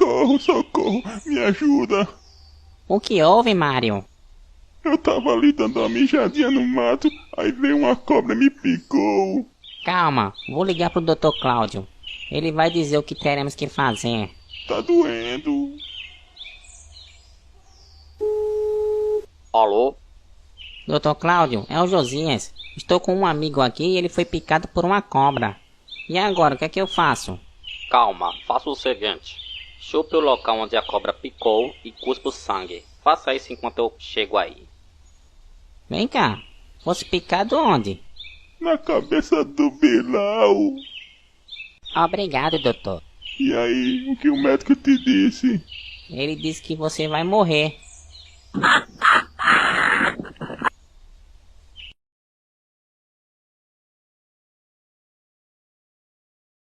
Socorro, socorro, me ajuda. O que houve, Mário? Eu tava ali dando uma mijadinha no mato, aí veio uma cobra e me picou. Calma, vou ligar pro Dr. Cláudio. Ele vai dizer o que teremos que fazer. Tá doendo. Alô? Dr. Cláudio, é o Josias. Estou com um amigo aqui e ele foi picado por uma cobra. E agora, o que é que eu faço? Calma, faça o seguinte. Chupe o local onde a cobra picou e cuspa o sangue. Faça isso enquanto eu chego aí. Vem cá, fosse picado onde? Na cabeça do Bilal. Obrigado, doutor. E aí, o que o médico te disse? Ele disse que você vai morrer.